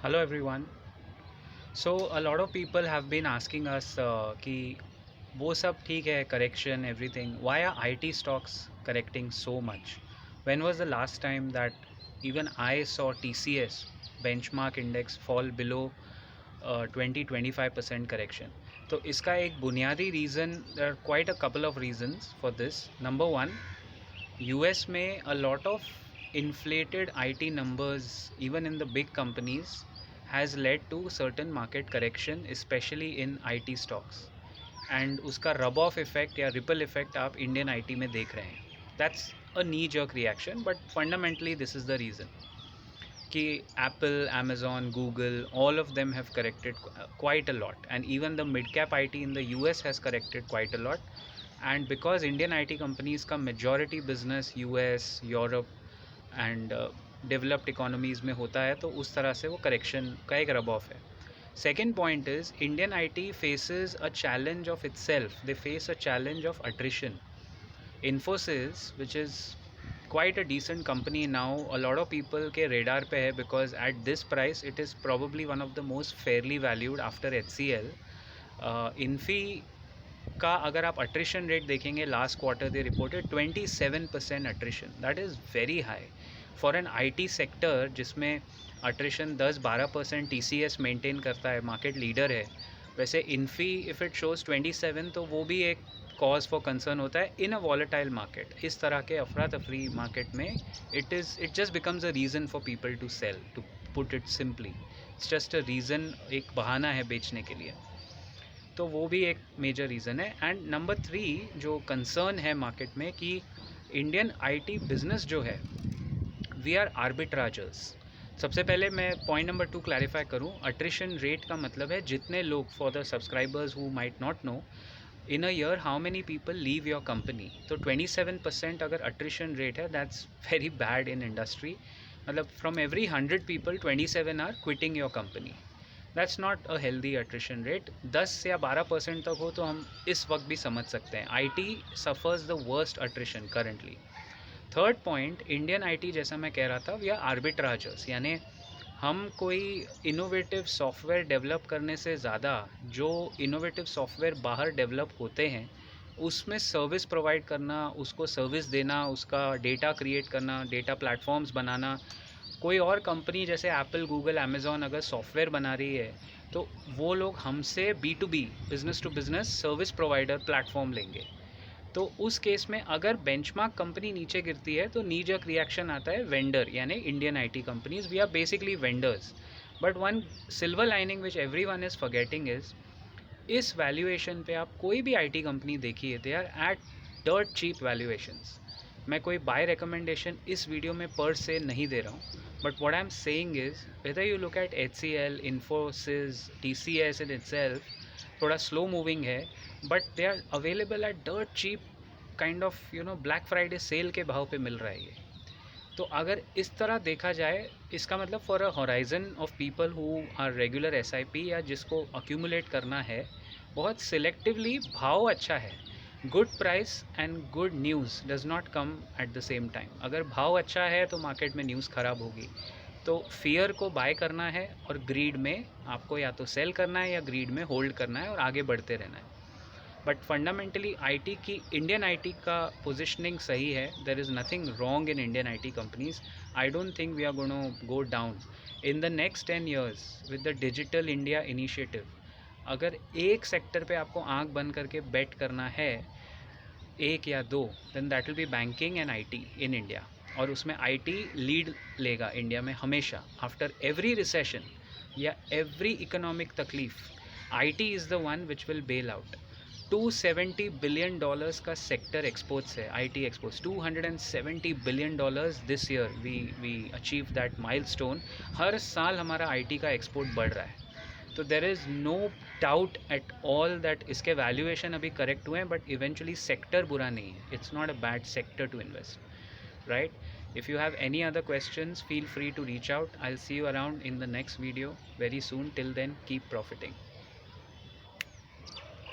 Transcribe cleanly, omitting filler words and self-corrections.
Hello everyone. So a lot of people have been asking us कि वो सब ठीक है correction everything. Why are IT stocks correcting so much? When was the last time that even I saw TCS benchmark index fall below 20-25% correction? तो इसका एक बुनियादी reason, there are quite a couple of reasons for this. Number one, US में a lot of inflated IT numbers even in the big companies has led to certain market correction especially in IT stocks and उसका rub off effect या ripple effect आप Indian IT में देख रहे हैं. That's a knee jerk reaction, but fundamentally this is the reason कि Apple, Amazon, Google, all of them have corrected quite a lot, and even the mid cap IT in the US has corrected quite a lot. And because Indian IT companies का majority business US, Europe and developed economies में होता है, तो उस तरह से वो correction का एक rub off है. Second point is Indian IT faces a challenge of itself. They face a challenge of attrition. Infosys, which is quite a decent company now, a lot of people के radar पे है because at this price it is probably one of the most fairly valued after HCL. Infi का अगर आप attrition rate देखेंगे, last quarter they reported 27% attrition. That is very high for an IT sector जिसमें attrition 10-12% TCS maintain करता है, market leader है. वैसे Infy if it shows 27 तो वो भी एक कॉज फॉर कंसर्न होता है इन अ वॉलेटाइल मार्केट. इस तरह के अफरा तफरी मार्केट में it just becomes a reason for people to sell, to put it simply. It's just a reason, एक बहाना है बेचने के लिए. तो वो भी एक मेजर रीज़न है. एंड नंबर 3 जो कंसर्न है मार्केट में कि इंडियन आईटी बिजनेस जो है, वी आर आर्बिट्राजर्स. सबसे पहले मैं पॉइंट नंबर 2 क्लैरिफाई करूं. अट्रिशन रेट का मतलब है जितने लोग, for the subscribers who might not know, in a year how many people leave your company. तो 27% अगर अट्रिशन रेट है, that's very bad in industry. मतलब from every 100 people 27 are quitting your company. That's not a healthy attrition rate. 10 या 12% तक हो तो हम इस वक्त भी समझ सकते हैं. I suffers the worst attrition currently. Third point, Indian IT जैसा मैं कह रहा था, वी आर आर्बिट्राजर्स. यानी हम कोई इनोवेटिव सॉफ्टवेयर डेवलप करने से ज़्यादा जो इनोवेटिव सॉफ्टवेयर बाहर डेवलप होते हैं उसमें सर्विस प्रोवाइड करना, उसको सर्विस देना, उसका डेटा क्रिएट करना, डेटा प्लेटफॉर्म्स बनाना. कोई और कंपनी जैसे एप्पल, गूगल, अमेज़ॉन अगर सॉफ्टवेयर बना रही है तो वो लोग हमसे B2B, business to business service provider platform लेंगे. तो उस केस में अगर बेंचमार्क कंपनी नीचे गिरती है तो नी जर्क रिएक्शन आता है वेंडर, यानी Indian IT companies. We are basically vendors. But one silver lining which everyone is forgetting is, इस वैल्यूएशन पे आप कोई भी आईटी कंपनी देखिए, they are at dirt cheap valuations. मैं कोई बाय रिकमेंडेशन इस वीडियो में पर से नहीं दे रहा हूँ, but what I am saying is whether you look at HCL, Infosys, TCS in itself, थोड़ा स्लो मूविंग है but they are available at dirt cheap, kind of Black Friday sale के भाव पे मिल रहा है ये. तो अगर इस तरह देखा जाए, इसका मतलब for a horizon of people who are regular SIP या जिसको अक्यूमुलेट करना है, बहुत सिलेक्टिवली भाव अच्छा है. Good price and good news does not come at the same time. अगर भाव अच्छा है तो मार्केट में न्यूज़ ख़राब होगी. तो फियर को बाय करना है और ग्रीड में आपको या तो सेल करना है या ग्रीड में होल्ड करना है और आगे बढ़ते रहना है. बट फंडामेंटली आईटी की, इंडियन आईटी का पोजिशनिंग सही है. There is nothing wrong in Indian IT companies. I don't think we are gonna go down in the next 10 years with the digital India initiative. अगर एक sector पे आपको आंख बंद करके बेट करना है, एक या दो, then that will be banking and IT in India. और उसमें आईटी लीड लेगा इंडिया में हमेशा. आफ्टर एवरी रिसेशन या एवरी इकोनॉमिक तकलीफ, IT is the one which will bail out. $270 billion का सेक्टर एक्सपोर्ट्स है, IT exports. $270 billion this year we achieve that milestone. हर साल हमारा आईटी का एक्सपोर्ट बढ़ रहा है. तो there is no doubt at all that इसके वैल्यूएशन अभी करेक्ट हुए हैं, बट इवेंचुअली सेक्टर बुरा नहीं है. It's not a bad sector to invest, right? If you have any other questions, feel free to reach out. I'll see you around in the next video very soon. Till then, keep profiting.